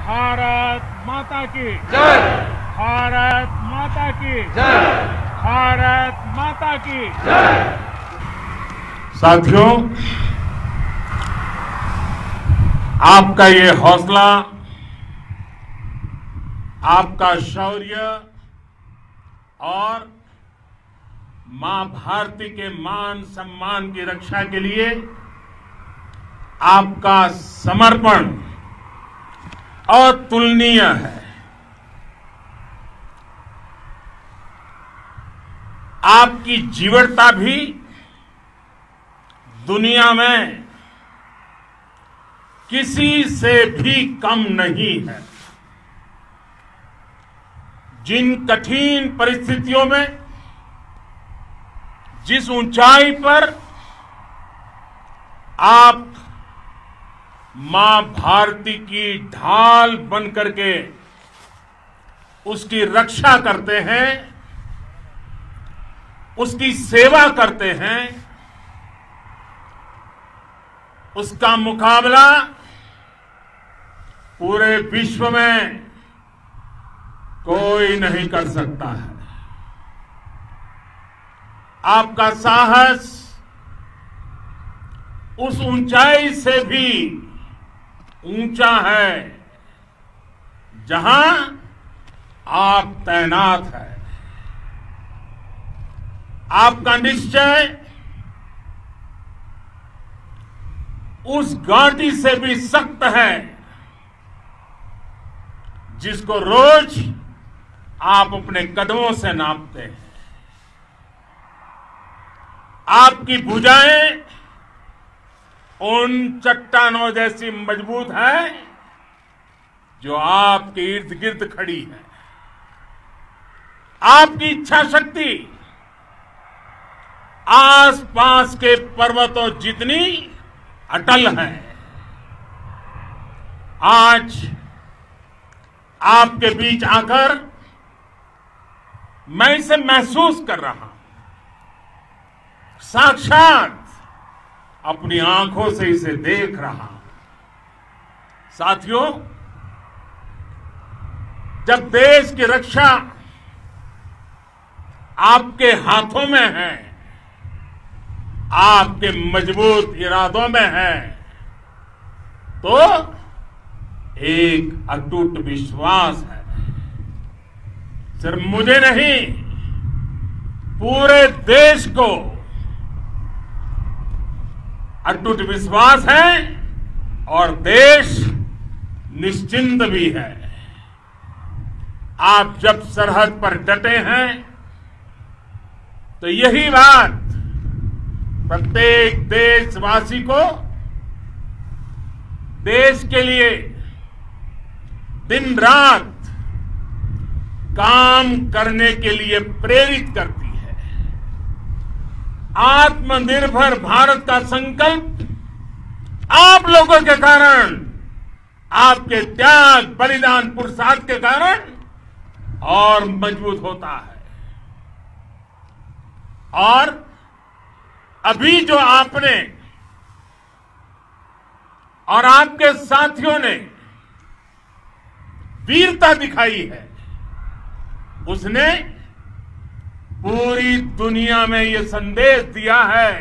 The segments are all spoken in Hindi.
भारत माता की जय। भारत माता की जय। भारत माता की जय। साथियों, आपका ये हौसला, आपका शौर्य और मां भारती के मान सम्मान की रक्षा के लिए आपका समर्पण अतुलनीय है। आपकी जीवटता भी दुनिया में किसी से भी कम नहीं है। जिन कठिन परिस्थितियों में, जिस ऊंचाई पर आप मां भारती की ढाल बन करके उसकी रक्षा करते हैं, उसकी सेवा करते हैं, उसका मुकाबला पूरे विश्व में कोई नहीं कर सकता है। आपका साहस उस ऊंचाई से भी ऊंचा है जहां आप तैनात हैं। आपका निश्चय उस घाटी से भी सख्त है जिसको रोज आप अपने कदमों से नापते हैं। आपकी भुजाएं उन चट्टानों जैसी मजबूत है जो आपके इर्द गिर्द खड़ी है। आपकी इच्छा शक्ति आसपास के पर्वतों जितनी अटल है। आज आपके बीच आकर मैं इसे महसूस कर रहा हूं, साक्षात अपनी आंखों से इसे देख रहा हूं। साथियों, जब देश की रक्षा आपके हाथों में है, आपके मजबूत इरादों में है, तो एक अटूट विश्वास है। सिर्फ मुझे नहीं, पूरे देश को अटूट विश्वास है और देश निश्चिंत भी है। आप जब सरहद पर डटे हैं तो यही बात प्रत्येक देशवासी को देश के लिए दिन रात काम करने के लिए प्रेरित करती है। आत्मनिर्भर भारत का संकल्प आप लोगों के कारण, आपके त्याग बलिदान पुरुषार्थ के कारण और मजबूत होता है। और अभी जो आपने और आपके साथियों ने वीरता दिखाई है, उसने पूरी दुनिया में यह संदेश दिया है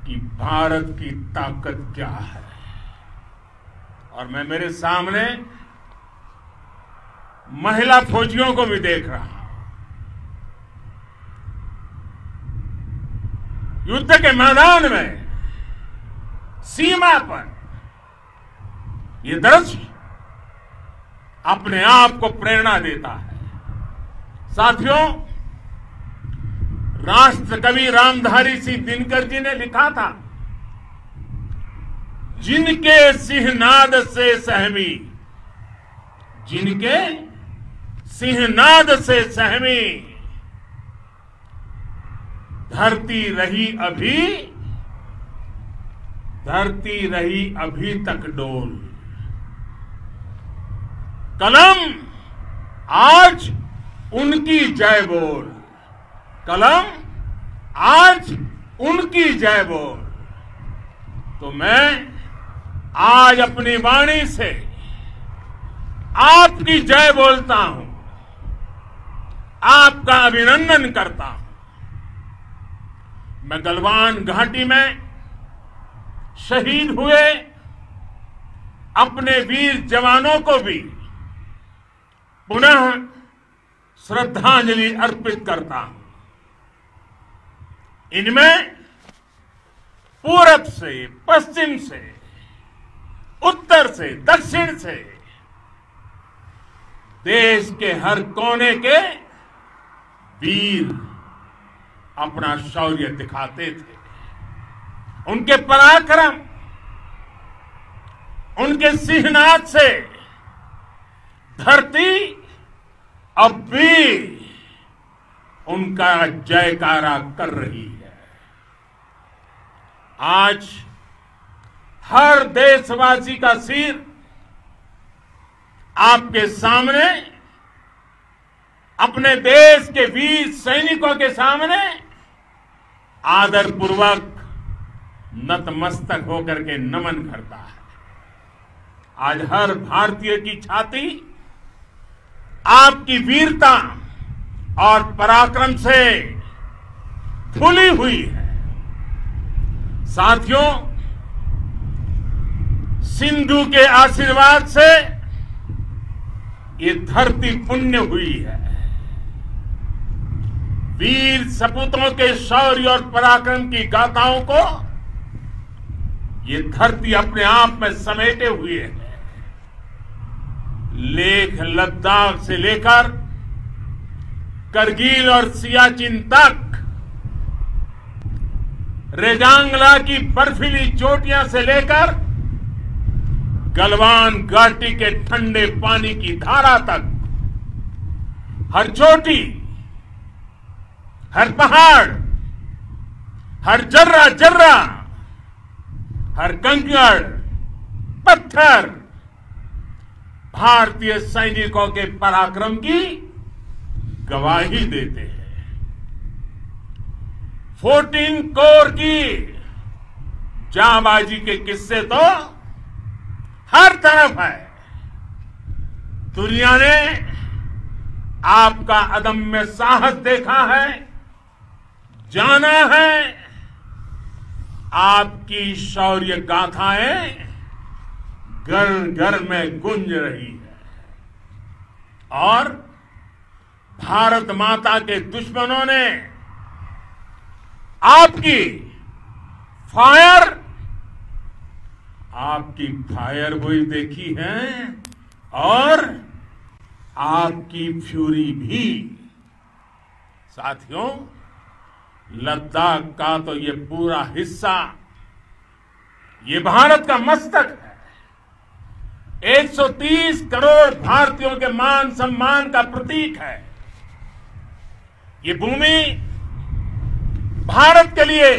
कि भारत की ताकत क्या है। और मैं मेरे सामने महिला फौजियों को भी देख रहा हूं। युद्ध के मैदान में, सीमा पर यह दृश्य अपने आप को प्रेरणा देता है। साथियों, राष्ट्र कवि रामधारी सिंह दिनकर जी ने लिखा था, जिनके सिंहनाद से सहमी, जिनके सिंहनाद से सहमी, धरती रही अभी तक डोल। कलम आज उनकी जय बोल, कलम आज उनकी जय बोल। तो मैं आज अपनी वाणी से आपकी जय बोलता हूं, आपका अभिनंदन करता हूं। मैं गलवान घाटी में शहीद हुए अपने वीर जवानों को भी पुनः श्रद्धांजलि अर्पित करता हूं। इनमें पूरब से, पश्चिम से, उत्तर से, दक्षिण से देश के हर कोने के वीर अपना शौर्य दिखाते थे। उनके पराक्रम, उनके सिंहनाद से धरती अब भी उनका जयकारा कर रही है। आज हर देशवासी का सिर आपके सामने, अपने देश के वीर सैनिकों के सामने आदरपूर्वक नतमस्तक होकर के नमन करता है। आज हर भारतीय की छाती आपकी वीरता और पराक्रम से फूली हुई है। साथियों, सिंधु के आशीर्वाद से ये धरती पुण्य हुई है। वीर सपूतों के शौर्य और पराक्रम की गाथाओं को ये धरती अपने आप में समेटे हुए है। लेह लद्दाख से लेकर करगिल और सियाचिन तक, रेजांगला की बर्फीली चोटियां से लेकर गलवान घाटी के ठंडे पानी की धारा तक, हर चोटी, हर पहाड़, हर जर्रा जर्रा, हर कंकड़ पत्थर भारतीय सैनिकों के पराक्रम की गवाही देते हैं। 14 कोर की जांबाजी के किस्से तो हर तरफ है। दुनिया ने आपका अदम्य साहस देखा है, जाना है। आपकी शौर्य गाथाएं घर घर में गूंज रही है और भारत माता के दुश्मनों ने आपकी फायर हुई देखी है और आपकी फ्यूरी भी। साथियों, लद्दाख का तो ये पूरा हिस्सा ये भारत का मस्तक है। 130 करोड़ भारतीयों के मान सम्मान का प्रतीक है। ये भूमि भारत के लिए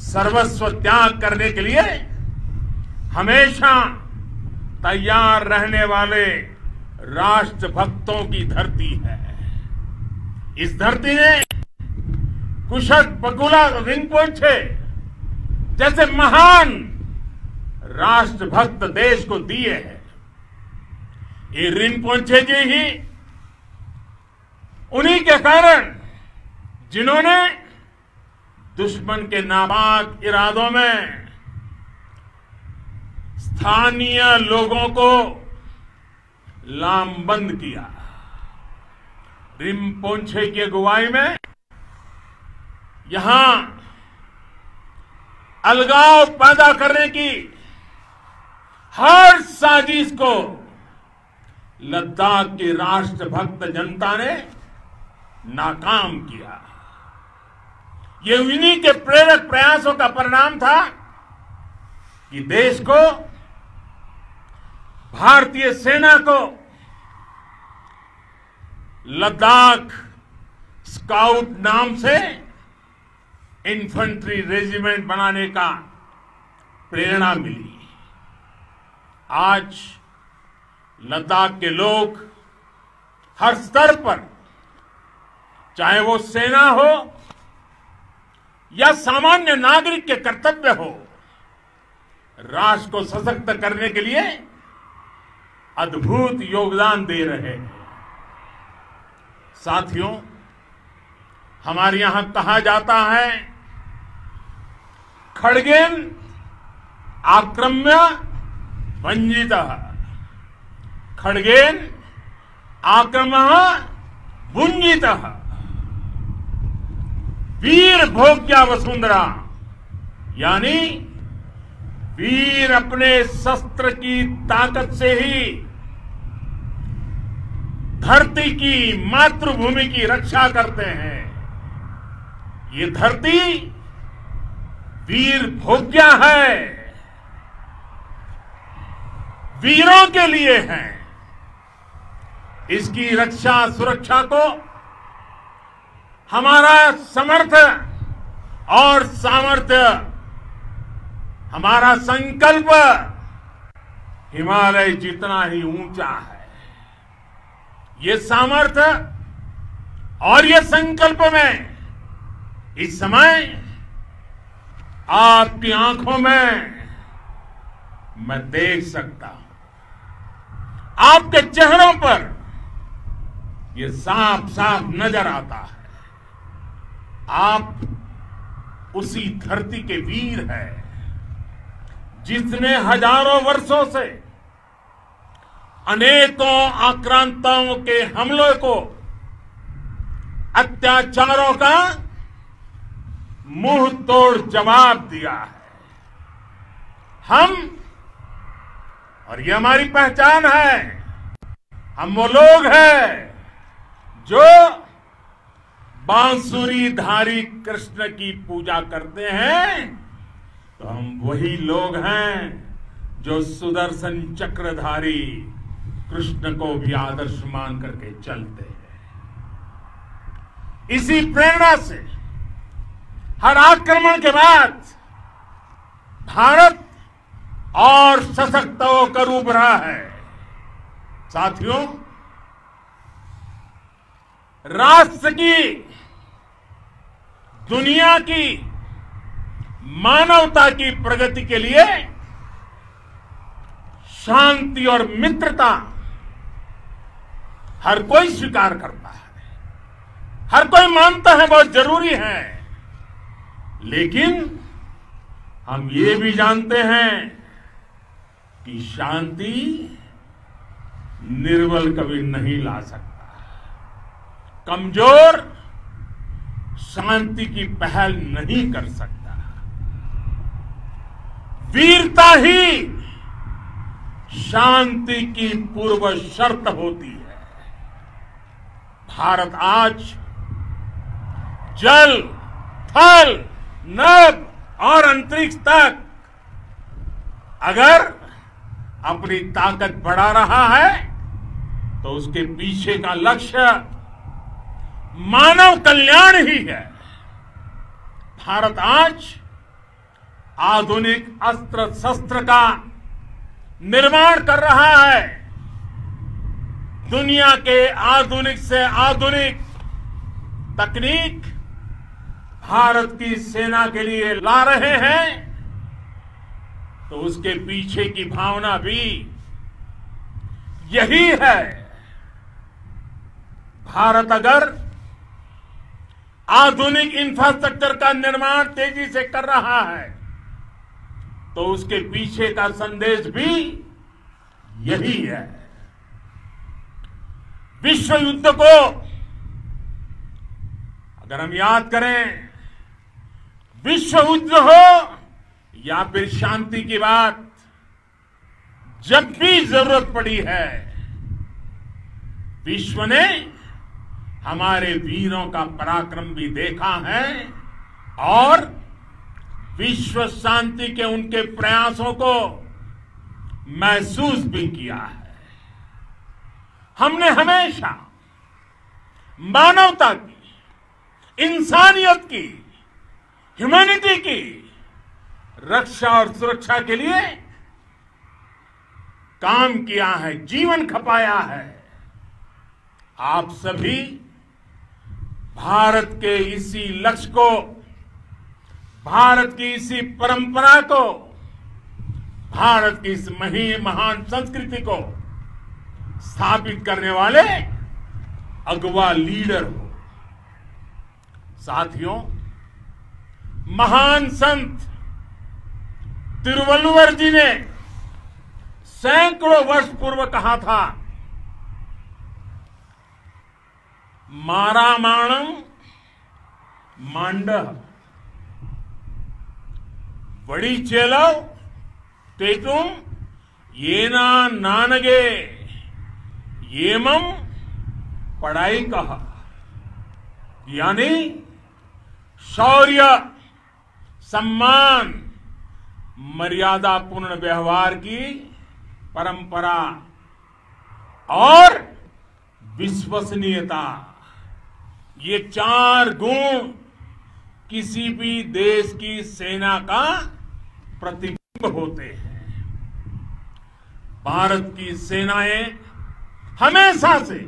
सर्वस्व त्याग करने के लिए हमेशा तैयार रहने वाले राष्ट्रभक्तों की धरती है। इस धरती ने कुशक बकुला रिम्पोचे जैसे महान राष्ट्रभक्त देश को दिए हैं। ये रिम्पोचे जी ही उन्हीं के कारण जिन्होंने दुश्मन के नापाक इरादों में स्थानीय लोगों को लामबंद किया। रिम्पोचे की अगुवाई में यहां अलगाव पैदा करने की हर साजिश को लद्दाख की राष्ट्रभक्त जनता ने नाकाम किया। ये इन्हीं के प्रेरक प्रयासों का परिणाम था कि देश को, भारतीय सेना को लद्दाख स्काउट नाम से इन्फेंट्री रेजिमेंट बनाने का प्रेरणा मिली। आज लद्दाख के लोग हर स्तर पर, चाहे वो सेना हो या सामान्य नागरिक के कर्तव्य हो, राष्ट्र को सशक्त करने के लिए अद्भुत योगदान दे रहे हैं। साथियों, हमारे यहां कहा जाता है, खड्गेन आक्रम्य भंजितः, खड्गेन आक्रम्य भुंजितः, वीर भोग्या वसुंधरा, यानी वीर अपने शस्त्र की ताकत से ही धरती की, मातृभूमि की रक्षा करते हैं। ये धरती वीर भोग्या है, वीरों के लिए है। इसकी रक्षा सुरक्षा को हमारा समर्थ और सामर्थ्य, हमारा संकल्प हिमालय जितना ही ऊंचा है। ये सामर्थ्य और ये संकल्प में इस समय आपकी आंखों में मैं देख सकता हूं, आपके चेहरों पर ये साफ साफ नजर आता है। आप उसी धरती के वीर हैं जिसने हजारों वर्षों से अनेकों आक्रांताओं के हमलों को, अत्याचारों का मुंह तोड़ जवाब दिया है। हम, और ये हमारी पहचान है, हम वो लोग हैं जो बांसुरीधारी कृष्ण की पूजा करते हैं, तो हम वही लोग हैं जो सुदर्शन चक्रधारी कृष्ण को भी आदर्श मान करके चलते हैं। इसी प्रेरणा से हर आक्रमण के बाद भारत और सशक्त होकर उभरा है। साथियों, राष्ट्र की, दुनिया की, मानवता की प्रगति के लिए शांति और मित्रता हर कोई स्वीकार करता है, हर कोई मानता है बहुत जरूरी है। लेकिन हम ये भी जानते हैं कि शांति निर्बल कभी नहीं ला सकता। कमजोर शांति की पहल नहीं कर सकता। वीरता ही शांति की पूर्व शर्त होती है। भारत आज जल, थल, नभ और अंतरिक्ष तक अगर अपनी ताकत बढ़ा रहा है तो उसके पीछे का लक्ष्य मानव कल्याण ही है। भारत आज आधुनिक अस्त्र शस्त्र का निर्माण कर रहा है। दुनिया के आधुनिक से आधुनिक तकनीक भारत की सेना के लिए ला रहे हैं, तो उसके पीछे की भावना भी यही है। भारत अगर आधुनिक इंफ्रास्ट्रक्चर का निर्माण तेजी से कर रहा है तो उसके पीछे का संदेश भी यही है। विश्व युद्ध को अगर हम याद करें, विश्व युद्ध हो या फिर शांति की बात, जब भी जरूरत पड़ी है, विश्व ने हमारे वीरों का पराक्रम भी देखा है और विश्व शांति के उनके प्रयासों को महसूस भी किया है। हमने हमेशा मानवता की, इंसानियत की, ह्यूमैनिटी की रक्षा और सुरक्षा के लिए काम किया है, जीवन खपाया है। आप सभी भारत के इसी लक्ष्य को, भारत की इसी परंपरा को, भारत की इस महान संस्कृति को स्थापित करने वाले अगवा लीडर हो। साथियों, महान संत तिरुवल्लुवर जी ने सैकड़ों वर्ष पूर्व कहा था, मारामाणम मांडह वड़ी चेलव तेतुम येना नानगे येमम पढ़ाई कहा। यानी शौर्य, सम्मान, मर्यादापूर्ण व्यवहार की परंपरा और विश्वसनीयता, ये 4 गुण किसी भी देश की सेना का प्रतिबिंब होते हैं। भारत की सेनाएं हमेशा से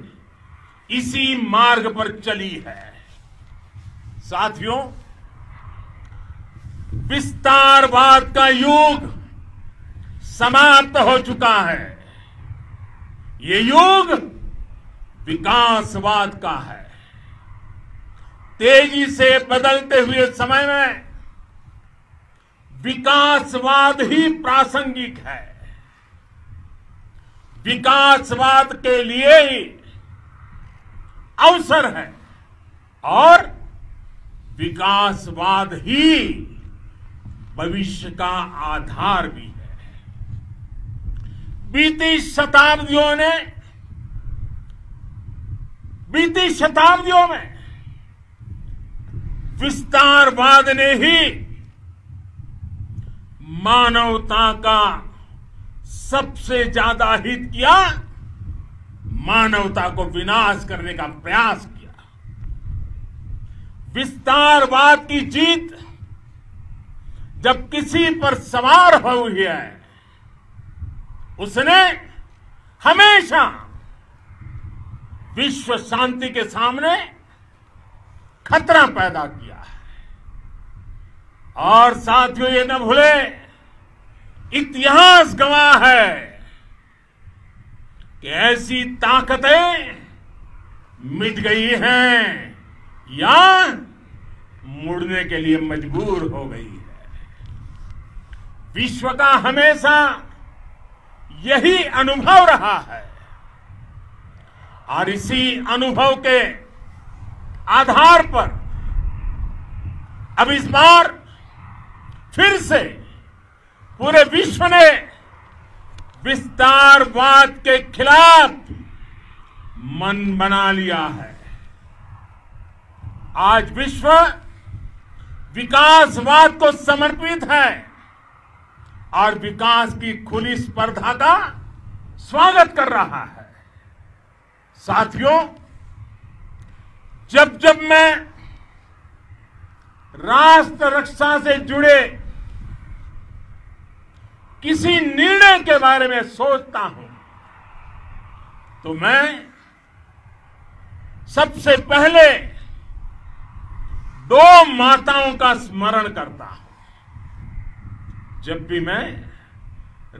इसी मार्ग पर चली है। साथियों, विस्तारवाद का युग समाप्त हो चुका है। ये युग विकासवाद का है। तेजी से बदलते हुए समय में विकासवाद ही प्रासंगिक है। विकासवाद के लिए ही अवसर है और विकासवाद ही भविष्य का आधार भी है। बीती शताब्दियों में विस्तारवाद ने ही मानवता का सबसे ज्यादा हित किया, मानवता को विनाश करने का प्रयास किया। विस्तारवाद की जीत जब किसी पर सवार हुई है, उसने हमेशा विश्व शांति के सामने खतरा पैदा किया है। और साथियों, ये न भूले, इतिहास गवाह है कि ऐसी ताकतें मिट गई हैं या मुड़ने के लिए मजबूर हो गई है। विश्व का हमेशा यही अनुभव रहा है और इसी अनुभव के आधार पर अब इस बार फिर से पूरे विश्व ने विस्तारवाद के खिलाफ मन बना लिया है। आज विश्व विकासवाद को समर्पित है और विकास की खुली स्पर्धा का स्वागत कर रहा है। साथियों, जब जब मैं राष्ट्र रक्षा से जुड़े किसी निर्णय के बारे में सोचता हूं तो मैं सबसे पहले 2 माताओं का स्मरण करता हूं। जब भी मैं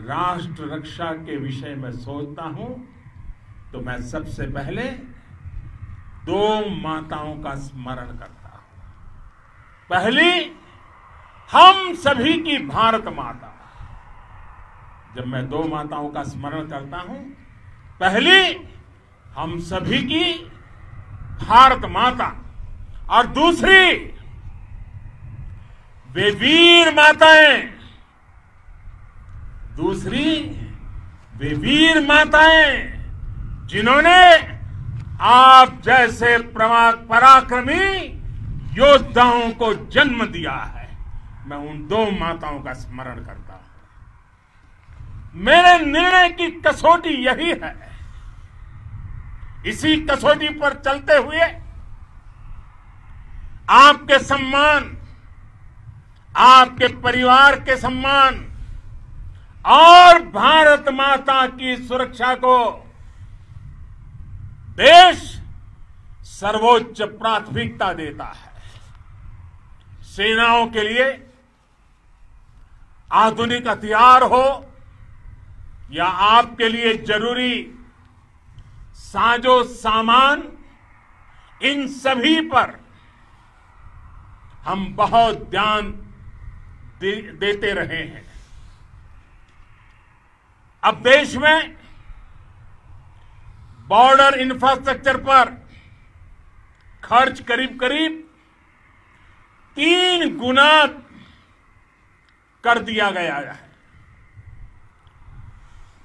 राष्ट्र रक्षा के विषय में सोचता हूं तो मैं सबसे पहले 2 माताओं का स्मरण करता हूं। पहली, हम सभी की भारत माता। जब मैं 2 माताओं का स्मरण करता हूं, पहली हम सभी की भारत माता और दूसरी वे वीर माताएं, जिन्होंने आप जैसे पराक्रमी योद्धाओं को जन्म दिया है। मैं उन 2 माताओं का स्मरण करता हूं। मेरे निर्णय की कसौटी यही है। इसी कसौटी पर चलते हुए आपके सम्मान, आपके परिवार के सम्मान और भारत माता की सुरक्षा को देश सर्वोच्च प्राथमिकता देता है। सेनाओं के लिए आधुनिक हथियार हो या आपके लिए जरूरी साजो सामान, इन सभी पर हम बहुत ध्यान देते रहे हैं। अब देश में बॉर्डर इंफ्रास्ट्रक्चर पर खर्च करीब करीब 3 गुना कर दिया गया है।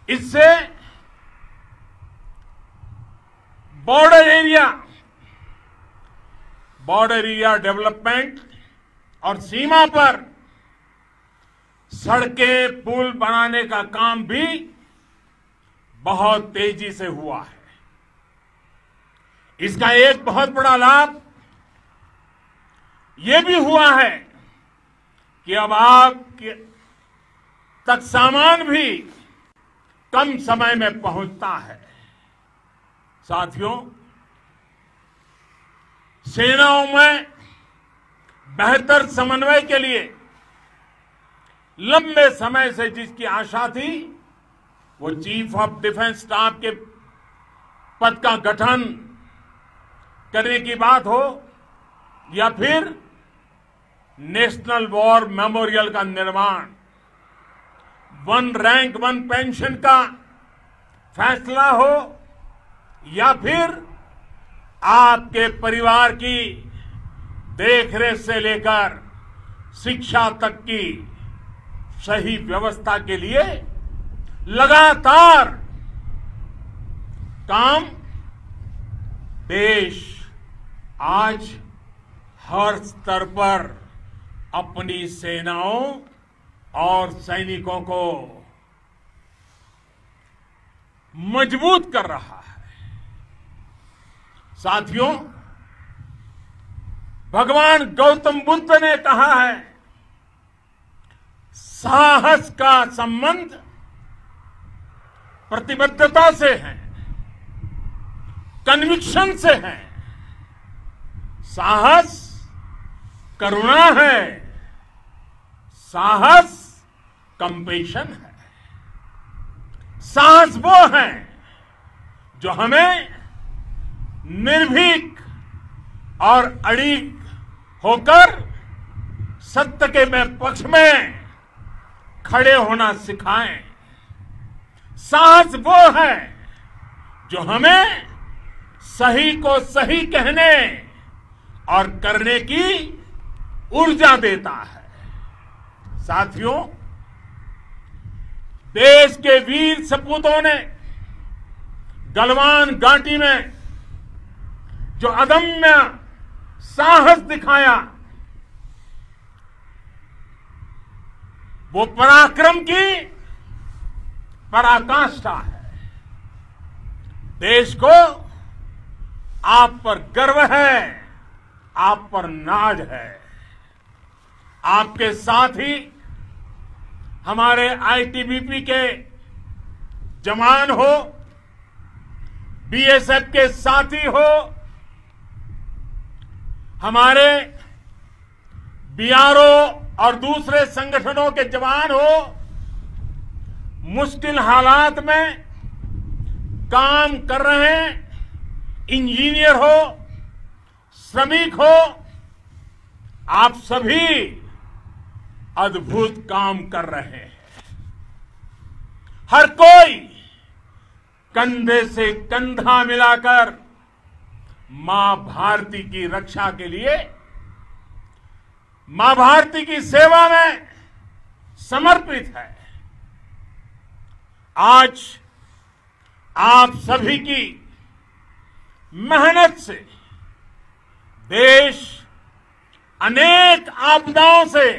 इससे बॉर्डर एरिया डेवलपमेंट और सीमा पर सड़कें पुल बनाने का काम भी बहुत तेजी से हुआ है। इसका एक बहुत बड़ा लाभ यह भी हुआ है कि अब आप तक सामान भी कम समय में पहुंचता है। साथियों, सेनाओं में बेहतर समन्वय के लिए लंबे समय से जिसकी आशा थी, वो चीफ ऑफ डिफेंस स्टाफ के पद का गठन करने की बात हो या फिर नेशनल वॉर मेमोरियल का निर्माण, 1 रैंक 1 पेंशन का फैसला हो या फिर आपके परिवार की देखरेख से लेकर शिक्षा तक की सही व्यवस्था के लिए लगातार काम देश आज हर स्तर पर अपनी सेनाओं और सैनिकों को मजबूत कर रहा है। साथियों, भगवान गौतम बुद्ध ने कहा है, साहस का संबंध प्रतिबद्धता से है, कन्विक्शन से है। साहस करुणा है, साहस कंपेशन है। साहस वो है जो हमें निर्भीक और अड़िग होकर सत्य के पक्ष में खड़े होना सिखाएं। साहस वो है जो हमें सही को सही कहने और करने की ऊर्जा देता है। साथियों, देश के वीर सपूतों ने गलवान घाटी में जो अदम्य साहस दिखाया, वो पराक्रम की पराकाष्ठा है। देश को आप पर गर्व है, आप पर नाज है। आपके साथ ही हमारे आईटीबीपी के जवान हो, बीएसएफ के साथी हो, हमारे बीआरओ और दूसरे संगठनों के जवान हो, मुश्किल हालात में काम कर रहे हैं, इंजीनियर हो, श्रमिक हो, आप सभी अद्भुत काम कर रहे हैं। हर कोई कंधे से कंधा मिलाकर मां भारती की रक्षा के लिए, मां भारती की सेवा में समर्पित है। आज आप सभी की मेहनत से देश अनेक आपदाओं से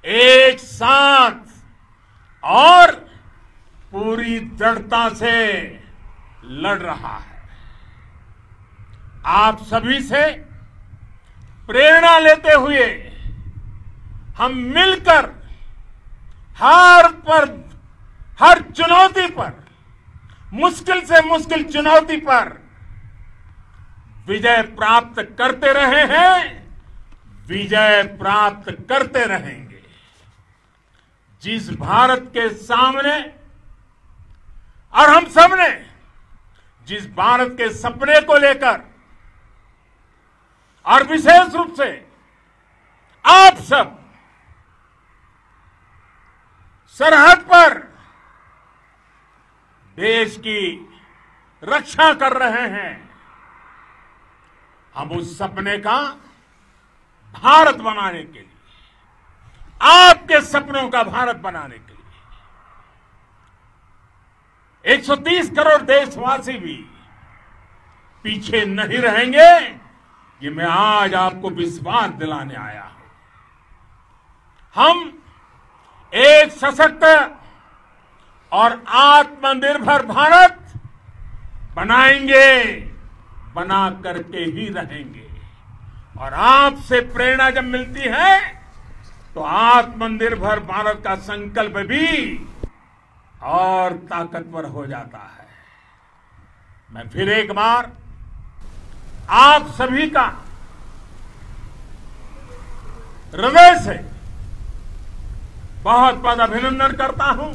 एक साथ और पूरी दृढ़ता से लड़ रहा है। आप सभी से प्रेरणा लेते हुए हम मिलकर हर चुनौती पर, मुश्किल से मुश्किल चुनौती पर विजय प्राप्त करते रहे हैं, विजय प्राप्त करते रहेंगे। जिस भारत के सामने और हम सबने जिस भारत के सपने को लेकर और विशेष रूप से आप सब सरहद पर देश की रक्षा कर रहे हैं, हम उस सपने का भारत बनाने के लिए, आपके सपनों का भारत बनाने के लिए 130 करोड़ देशवासी भी पीछे नहीं रहेंगे, ये मैं आज आपको विश्वास दिलाने आया हूं। हम एक सशक्त और आत्मनिर्भर भारत बनाएंगे, बना करके ही रहेंगे। और आपसे प्रेरणा जब मिलती है तो आत्मनिर्भर भारत का संकल्प भी और ताकतवर हो जाता है। मैं फिर एक बार आप सभी का हृदय से बहुत बहुत अभिनंदन करता हूं,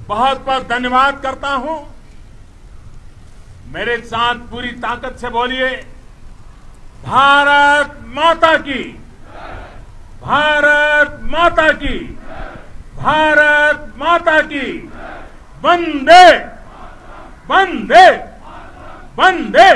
बहुत बहुत धन्यवाद करता हूं। मेरे साथ पूरी ताकत से बोलिए, भारत माता की, भारत माता की, भारत माता की, वंदे वंदे वंदे।